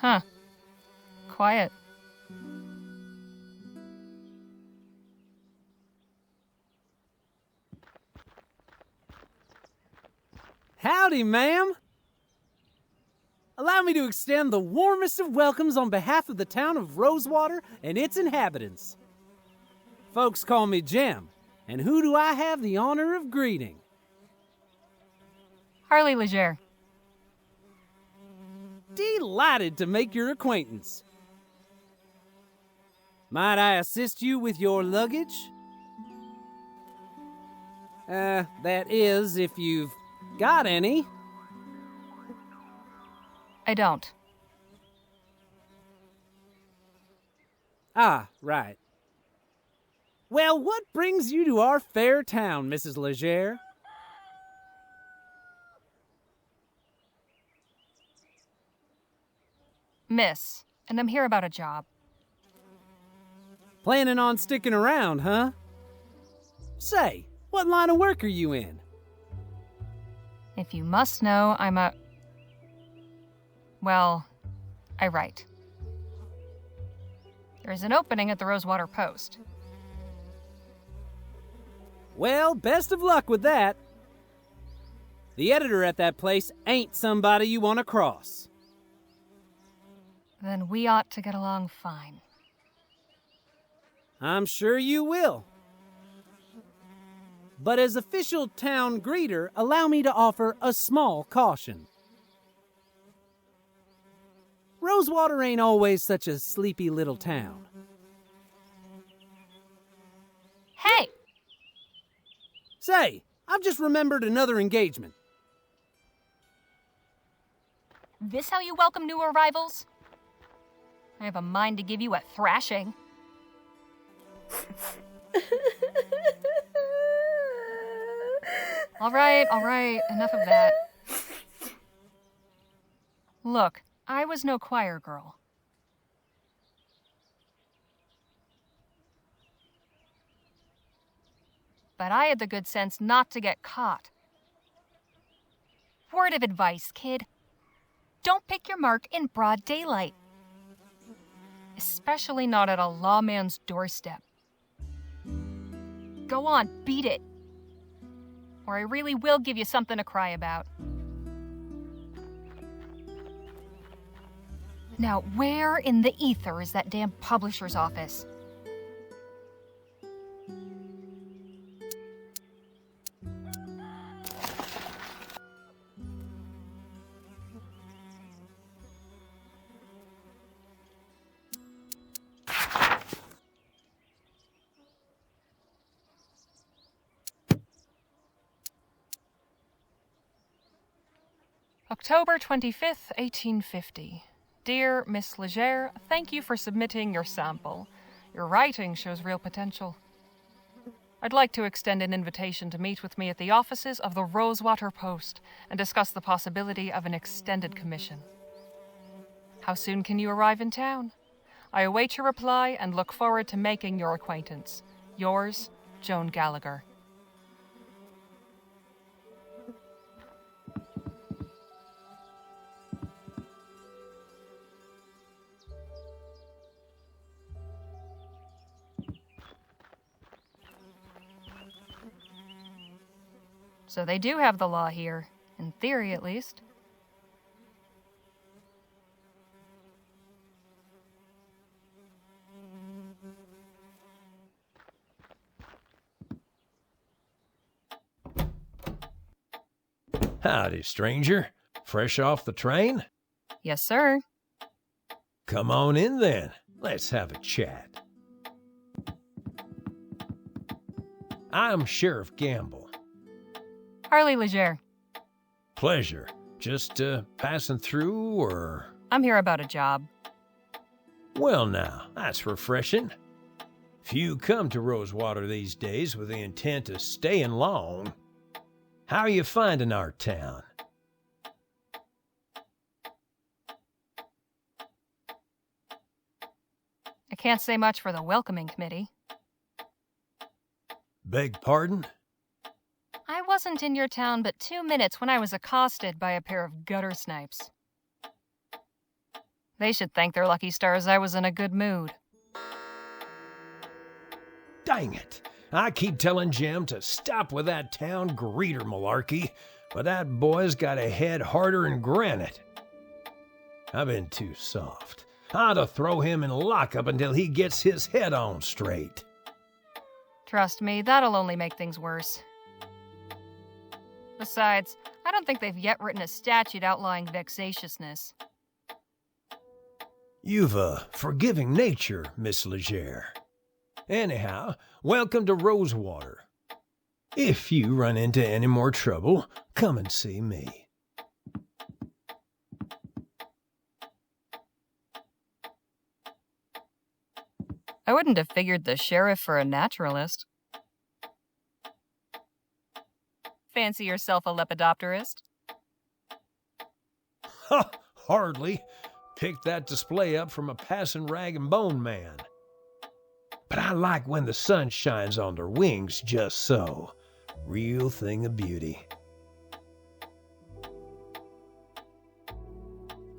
Huh. Quiet. Howdy, ma'am. Allow me to extend the warmest of welcomes on behalf of the town of Rosewater and its inhabitants. Folks call me Jim, and who do I have the honor of greeting? Harley Leger. Delighted to make your acquaintance. Might I assist you with your luggage? That is, if you've got any. I don't. Ah, right. Well, what brings you to our fair town, Mrs. Leger? Miss, and I'm here about a job. Planning on sticking around, huh? Say, what line of work are you in? If you must know, I'm a... Well, I write. There's an opening at the Rosewater Post. Well, best of luck with that. The editor at that place ain't somebody you want to cross. Then we ought to get along fine. I'm sure you will. But as official town greeter, allow me to offer a small caution. Rosewater ain't always such a sleepy little town. Hey! Say, I've just remembered another engagement. This how you welcome new arrivals? I have a mind to give you a thrashing. All right, enough of that. Look, I was no choir girl. But I had the good sense not to get caught. Word of advice, kid. Don't pick your mark in broad daylight. Especially not at a lawman's doorstep. Go on, beat it. Or I really will give you something to cry about. Now, where in the ether is that damn publisher's office? October 25th, 1850. Dear Miss Leger, thank you for submitting your sample. Your writing shows real potential. I'd like to extend an invitation to meet with me at the offices of the Rosewater Post and discuss the possibility of an extended commission. How soon can you arrive in town? I await your reply and look forward to making your acquaintance. Yours, Joan Gallagher. So they do have the law here, in theory at least. Howdy, stranger. Fresh off the train? Yes, sir. Come on in then. Let's have a chat. I'm Sheriff Gamble. Harley Leger. Pleasure. Just passing through, or... I'm here about a job. Well now, that's refreshing. Few come to Rosewater these days with the intent of staying long. How are you finding our town? I can't say much for the welcoming committee. Beg pardon? I wasn't in your town but 2 minutes when I was accosted by a pair of gutter snipes. They should thank their lucky stars I was in a good mood. Dang it! I keep telling Jim to stop with that town greeter malarkey, but that boy's got a head harder than granite. I've been too soft. I ought to throw him in lockup until he gets his head on straight. Trust me, that'll only make things worse. Besides, I don't think they've yet written a statute outlawing vexatiousness. You've a forgiving nature, Miss Legere. Anyhow, welcome to Rosewater. If you run into any more trouble, come and see me. I wouldn't have figured the sheriff for a naturalist. Fancy yourself a lepidopterist? Ha! Hardly. Picked that display up from a passing rag and bone man. But I like when the sun shines on their wings just so. Real thing of beauty.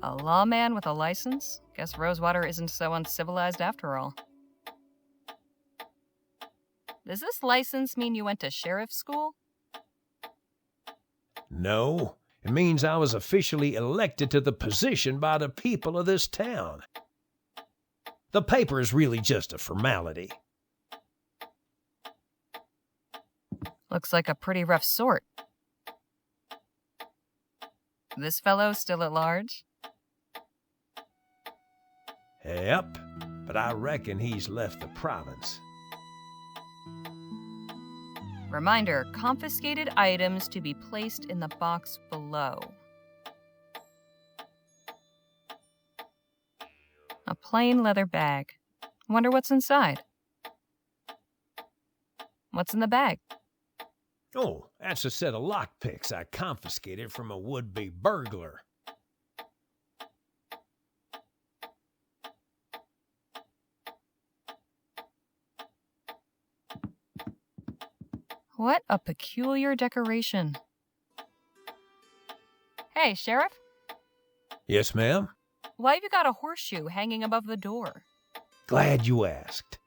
A lawman with a license? Guess Rosewater isn't so uncivilized after all. Does this license mean you went to sheriff's school? No, it means I was officially elected to the position by the people of this town. The paper is really just a formality. Looks like a pretty rough sort. This fellow still at large? Yep, but I reckon he's left the province. Reminder, confiscated items to be placed in the box below. A plain leather bag. Wonder what's inside. What's in the bag? Oh, that's a set of lockpicks I confiscated from a would-be burglar. What a peculiar decoration. Hey, Sheriff? Yes, ma'am? Why have you got a horseshoe hanging above the door? Glad you asked.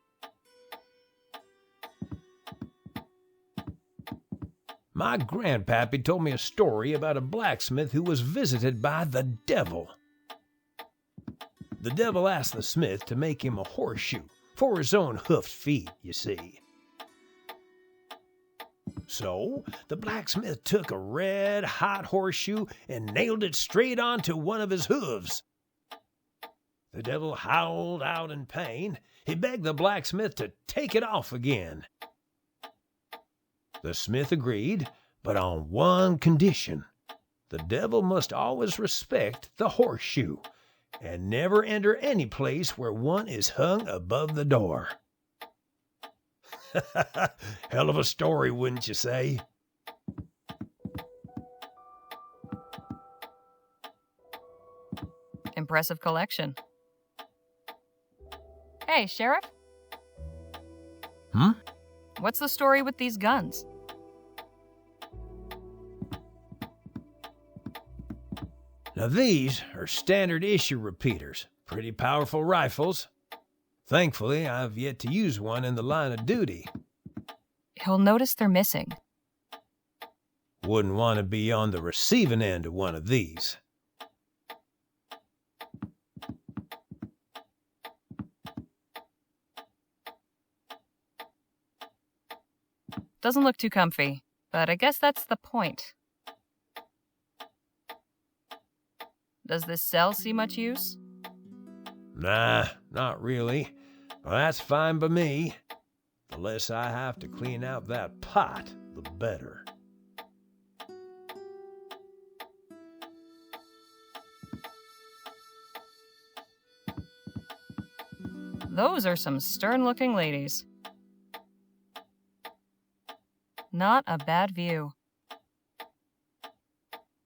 My grandpappy told me a story about a blacksmith who was visited by the devil. The devil asked the smith to make him a horseshoe for his own hoofed feet, you see. So, the blacksmith took a red-hot horseshoe and nailed it straight onto one of his hooves. The devil howled out in pain. He begged the blacksmith to take it off again. The smith agreed, but on one condition. The devil must always respect the horseshoe and never enter any place where one is hung above the door. Hell of a story, wouldn't you say? Impressive collection. Hey, Sheriff? What's the story with these guns? Now these are standard issue repeaters, pretty powerful rifles. Thankfully, I've yet to use one in the line of duty. He'll notice they're missing. Wouldn't want to be on the receiving end of one of these. Doesn't look too comfy, but I guess that's the point. Does this cell see much use? Nah, not really. But that's fine by me. The less I have to clean out that pot, the better. Those are some stern-looking ladies. Not a bad view.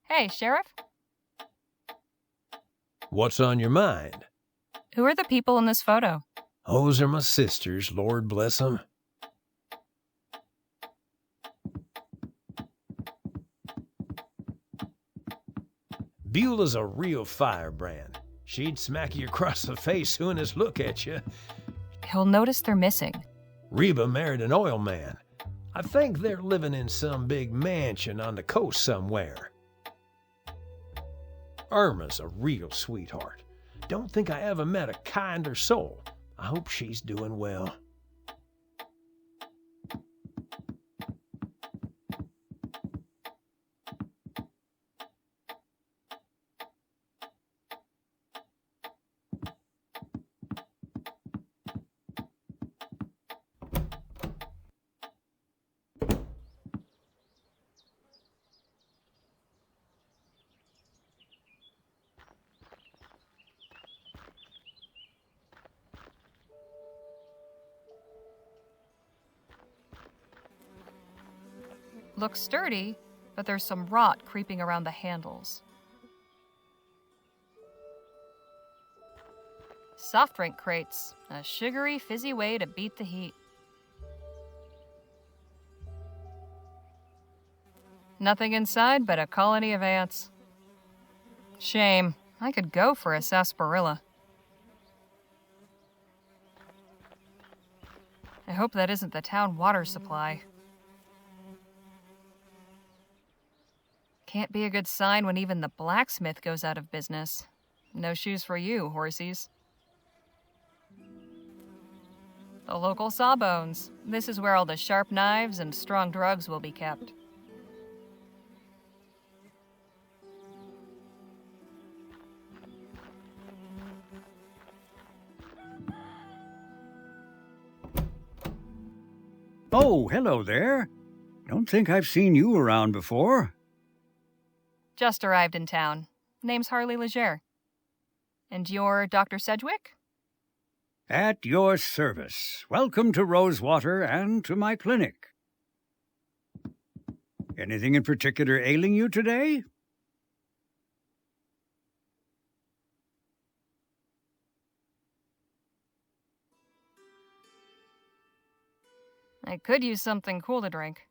Hey, Sheriff? What's on your mind? Who are the people in this photo? Those are my sisters, Lord bless them. Beulah's a real firebrand. She'd smack you across the face soon as look at you. He'll notice they're missing. Reba married an oil man. I think they're living in some big mansion on the coast somewhere. Irma's a real sweetheart. Don't think I ever met a kinder soul. I hope she's doing well. Looks sturdy, but there's some rot creeping around the handles. Soft drink crates, a sugary, fizzy way to beat the heat. Nothing inside but a colony of ants. Shame. I could go for a sarsaparilla. I hope that isn't the town water supply. Can't be a good sign when even the blacksmith goes out of business. No shoes for you, horsies. The local sawbones. This is where all the sharp knives and strong drugs will be kept. Oh, hello there. Don't think I've seen you around before. Just arrived in town. Name's Harley Leger. And you're Dr. Sedgwick? At your service. Welcome to Rosewater and to my clinic. Anything in particular ailing you today? I could use something cool to drink.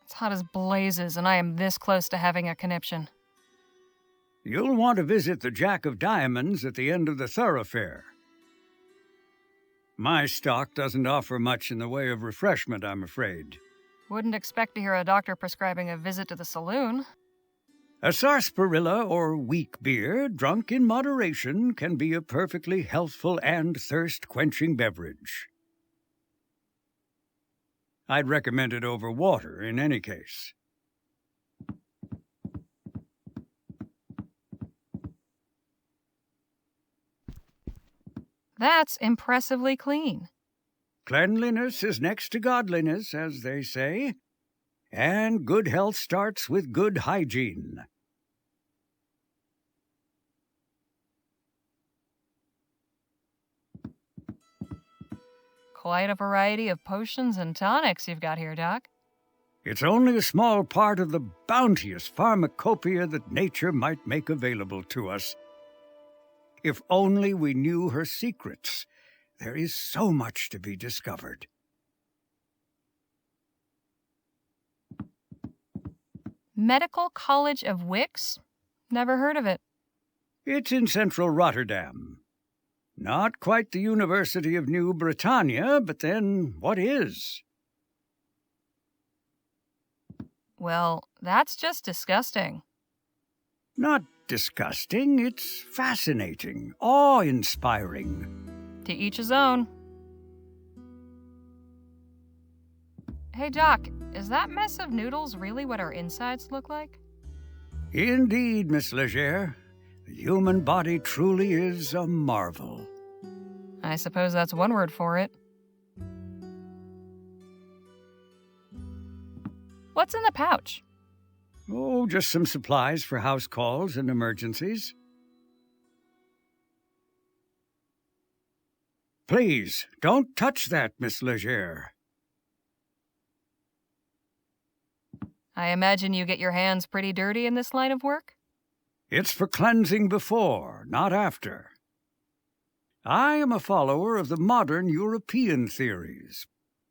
It's hot as blazes, and I am this close to having a conniption. You'll want to visit the Jack of Diamonds at the end of the thoroughfare. My stock doesn't offer much in the way of refreshment, I'm afraid. Wouldn't expect to hear a doctor prescribing a visit to the saloon. A sarsaparilla or weak beer, drunk in moderation, can be a perfectly healthful and thirst-quenching beverage. I'd recommend it over water in any case. That's impressively clean. Cleanliness is next to godliness, as they say, and good health starts with good hygiene. Quite a variety of potions and tonics you've got here, Doc. It's only a small part of the bounteous pharmacopoeia that nature might make available to us. If only we knew her secrets. There is so much to be discovered. Medical College of Wicks? Never heard of it. It's in central Rotterdam. Not quite the University of New Britannia, but then what is? Well, that's just disgusting. Not disgusting, it's fascinating, awe-inspiring. To each his own. Hey, Doc, is that mess of noodles really what our insides look like? Indeed, Miss Leger. The human body truly is a marvel. I suppose that's one word for it. What's in the pouch? Oh, just some supplies for house calls and emergencies. Please, don't touch that, Miss Leger. I imagine you get your hands pretty dirty in this line of work? It's for cleansing before, not after. I am a follower of the modern European theories,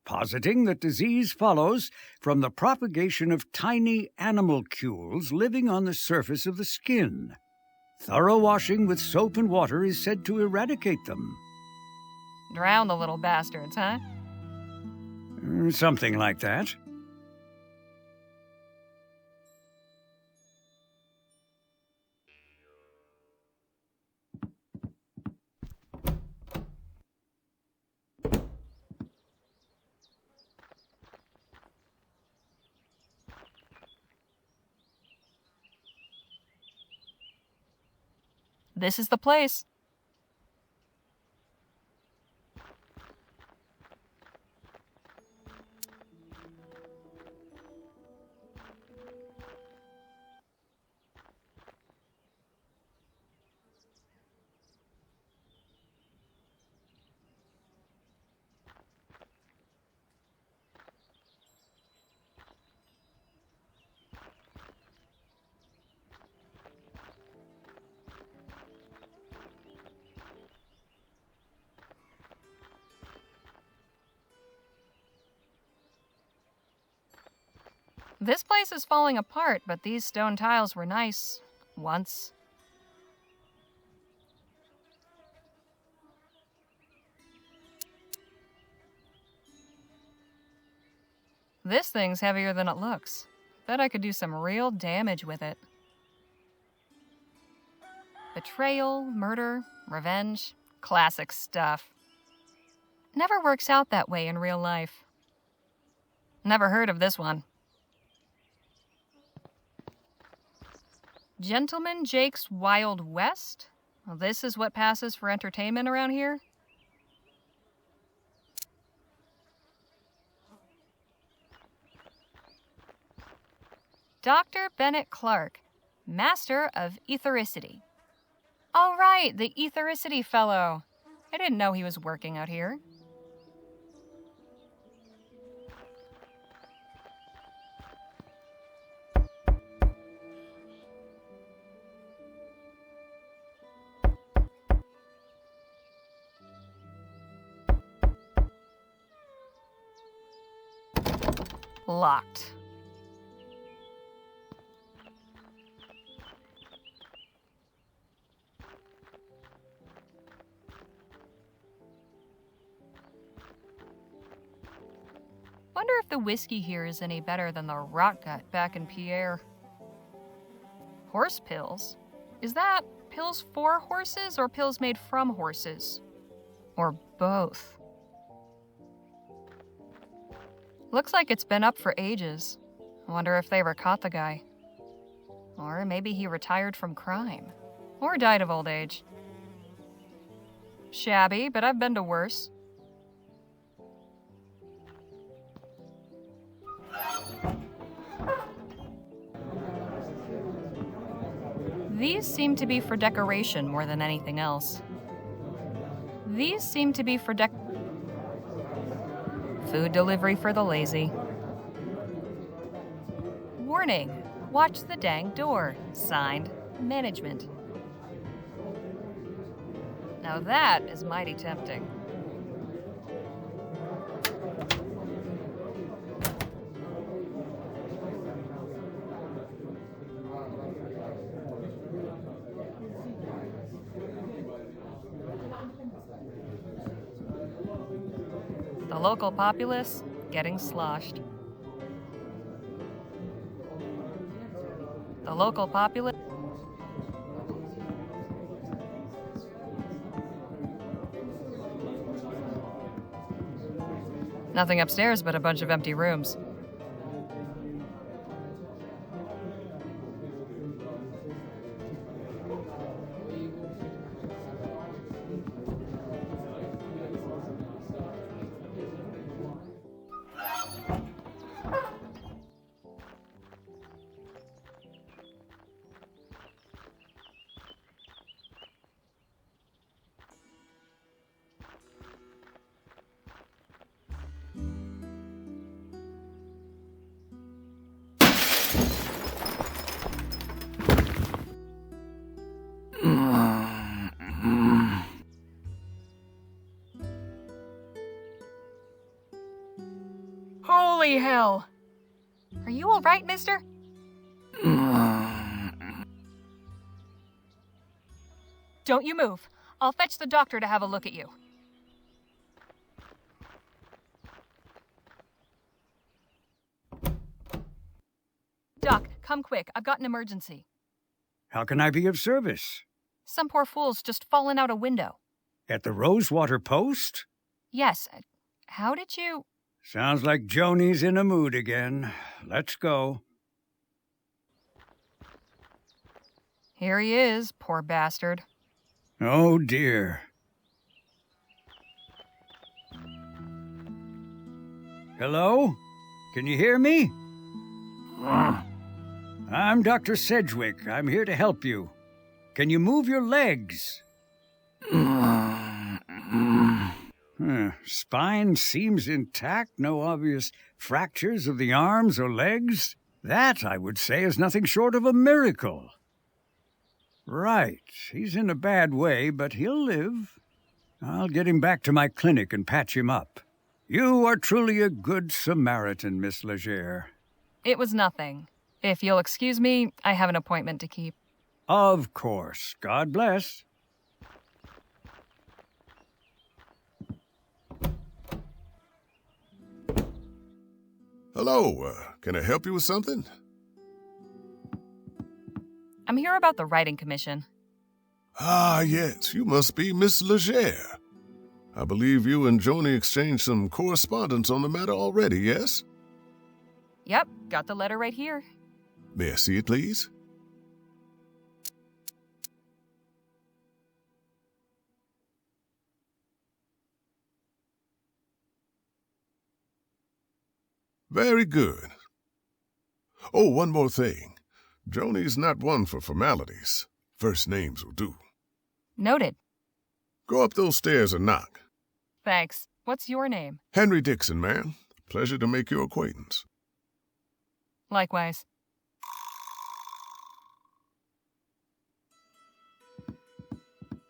positing that disease follows from the propagation of tiny animalcules living on the surface of the skin. Thorough washing with soap and water is said to eradicate them. Drown the little bastards, huh? Something like that. This is the place. This place is falling apart, but these stone tiles were nice. Once. This thing's heavier than it looks. Bet I could do some real damage with it. Betrayal, murder, revenge. Classic stuff. Never works out that way in real life. Never heard of this one. Gentleman Jake's Wild West? Well, this is what passes for entertainment around here? Dr. Bennett Clark, Master of Ethericity. All right, the Ethericity fellow. I didn't know he was working out here. Locked. Wonder if the whiskey here is any better than the rock gut back in Pierre. Horse pills? Is that pills for horses or pills made from horses? Or both? Looks like it's been up for ages. I wonder if they ever caught the guy. Or maybe he retired from crime. Or died of old age. Shabby, but I've been to worse. These seem to be for decoration more than anything else. These seem to be for food delivery for the lazy. Warning, watch the dang door. Signed, management. Now that is mighty tempting. The local populace getting sloshed. The local populace. Nothing upstairs but a bunch of empty rooms. Holy hell! Are you all right, mister? Don't you move. I'll fetch the doctor to have a look at you. Doc, come quick. I've got an emergency. How can I be of service? Some poor fool's just fallen out a window. At the Rosewater Post? Yes. How did you... Sounds like Joni's in a mood again. Let's go. Here he is, poor bastard. Oh, dear. Hello? Can you hear me? I'm Dr. Sedgwick. I'm here to help you. Can you move your legs? Spine seems intact. No obvious fractures of the arms or legs. That, I would say, is nothing short of a miracle. Right. He's in a bad way, but he'll live. I'll get him back to my clinic and patch him up. You are truly a good Samaritan, Miss Legere. It was nothing. If you'll excuse me, I have an appointment to keep. Of course. God bless. Hello, can I help you with something? I'm here about the writing commission. Ah, yes, you must be Miss Legere. I believe you and Joni exchanged some correspondence on the matter already, yes? Yep, got the letter right here. May I see it, please? Very good. Oh, one more thing. Joni's not one for formalities. First names will do. Noted. Go up those stairs and knock. Thanks. What's your name? Henry Dixon, ma'am. Pleasure to make your acquaintance. Likewise.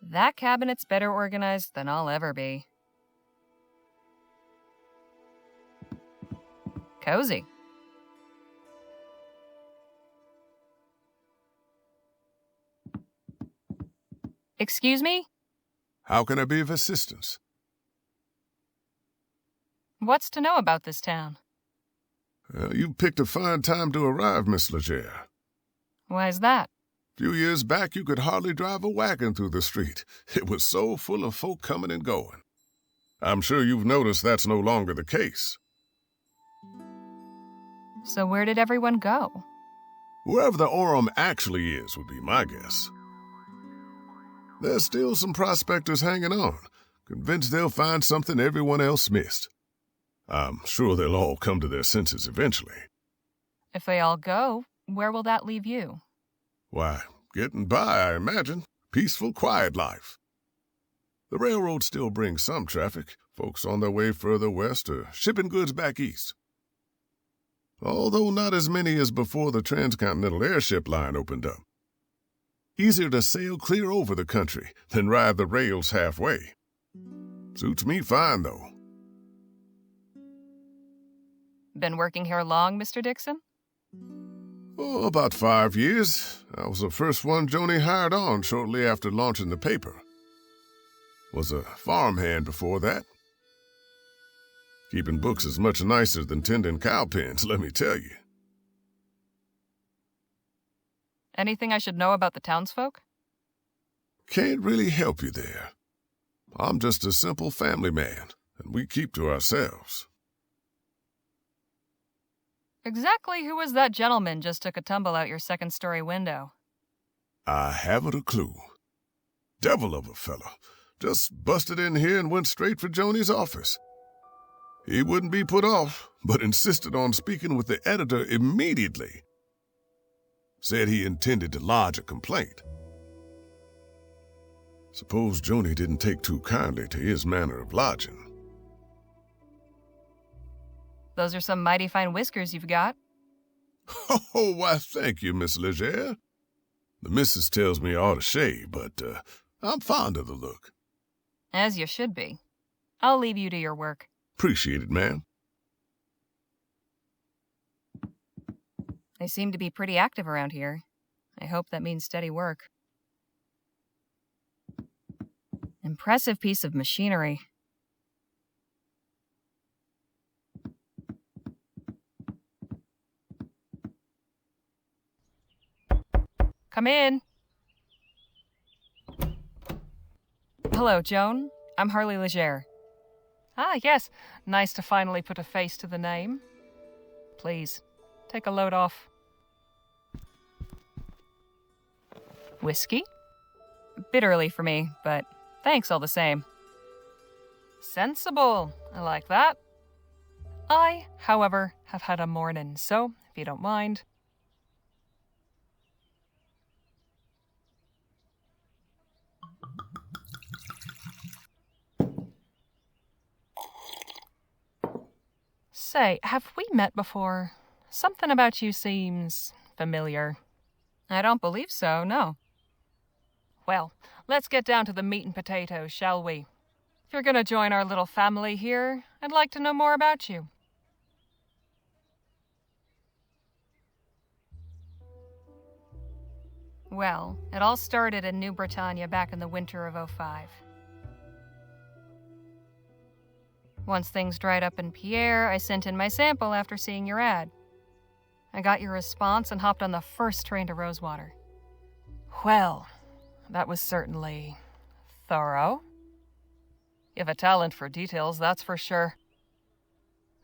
That cabinet's better organized than I'll ever be. Cozy. Excuse me? How can I be of assistance? What's to know about this town? You picked a fine time to arrive, Miss Legere. Why's that? A few years back, you could hardly drive a wagon through the street. It was so full of folk coming and going. I'm sure you've noticed that's no longer the case. So where did everyone go? Wherever the Orem actually is would be my guess. There's still some prospectors hanging on, convinced they'll find something everyone else missed. I'm sure they'll all come to their senses eventually. If they all go, where will that leave you? Why, getting by, I imagine. Peaceful, quiet life. The railroad still brings some traffic, folks on their way further west or shipping goods back east. Although not as many as before the transcontinental airship line opened up. Easier to sail clear over the country than ride the rails halfway. Suits me fine, though. Been working here long, Mr. Dixon? Oh, about 5 years. I was the first one Joni hired on shortly after launching the paper. Was a farmhand before that. Keeping books is much nicer than tending cow pens, let me tell you. Anything I should know about the townsfolk? Can't really help you there. I'm just a simple family man, and we keep to ourselves. Exactly who was that gentleman just took a tumble out your second-story window? I haven't a clue. Devil of a fellow. Just busted in here and went straight for Joni's office. He wouldn't be put off, but insisted on speaking with the editor immediately. Said he intended to lodge a complaint. Suppose Joni didn't take too kindly to his manner of lodging. Those are some mighty fine whiskers you've got. Oh, why, thank you, Miss Legere. The missus tells me I ought to shave, but I'm fond of the look. As you should be. I'll leave you to your work. Appreciate it, ma'am. They seem to be pretty active around here. I hope that means steady work. Impressive piece of machinery. Come in. Hello, Joan. I'm Harley Legere. Ah, yes. Nice to finally put a face to the name. Please, take a load off. Whiskey? Bit early for me, but thanks all the same. Sensible. I like that. I, however, have had a morning, so if you don't mind. Say, have we met before? Something about you seems familiar. I don't believe so, no. Well, let's get down to the meat and potatoes, shall we? If you're going to join our little family here, I'd like to know more about you. Well, it all started in New Britannia back in the winter of '05. Once things dried up in Pierre, I sent in my sample after seeing your ad. I got your response and hopped on the first train to Rosewater. Well, that was certainly thorough. You have a talent for details, that's for sure.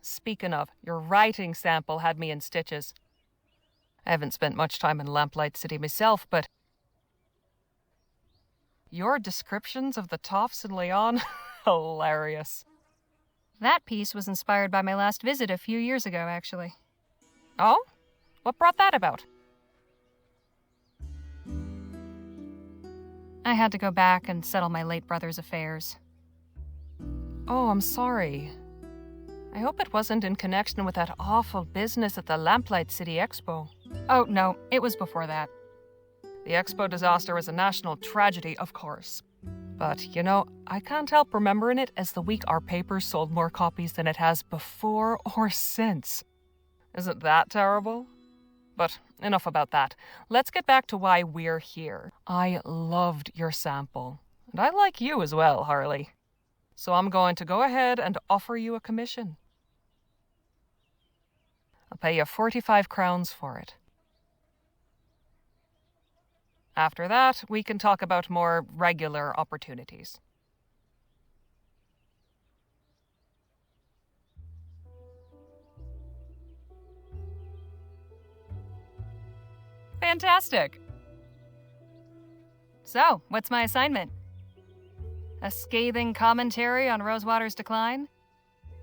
Speaking of, your writing sample had me in stitches. I haven't spent much time in Lamplight City myself, but your descriptions of the toffs in Leon, hilarious. That piece was inspired by my last visit a few years ago, actually. Oh? What brought that about? I had to go back and settle my late brother's affairs. Oh, I'm sorry. I hope it wasn't in connection with that awful business at the Lamplight City Expo. Oh, no, it was before that. The Expo disaster was a national tragedy, of course. But, you know, I can't help remembering it as the week our paper sold more copies than it has before or since. Isn't that terrible? But enough about that. Let's get back to why we're here. I loved your sample. And I like you as well, Harley. So I'm going to go ahead and offer you a commission. I'll pay you 45 crowns for it. After that, we can talk about more regular opportunities. Fantastic! So, what's my assignment? A scathing commentary on Rosewater's decline?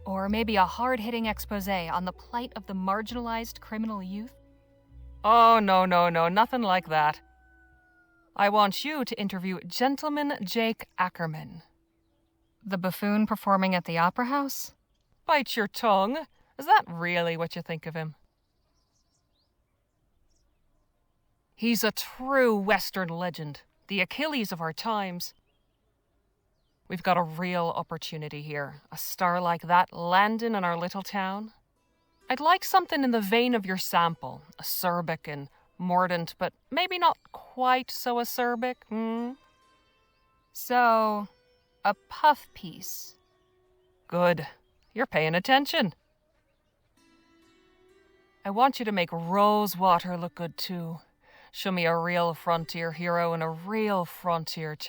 Or maybe a hard-hitting exposé on the plight of the marginalized criminal youth? Oh, no, nothing like that. I want you to interview Gentleman Jake Ackerman. The buffoon performing at the Opera House? Bite your tongue. Is that really what you think of him? He's a true Western legend, the Achilles of our times. We've got a real opportunity here, a star like that landing in our little town. I'd like something in the vein of your sample, acerbic and mordant, but maybe not quite so acerbic, So, a puff piece. Good. You're paying attention. I want you to make Rosewater look good too. Show me a real frontier hero in a real frontier chapter.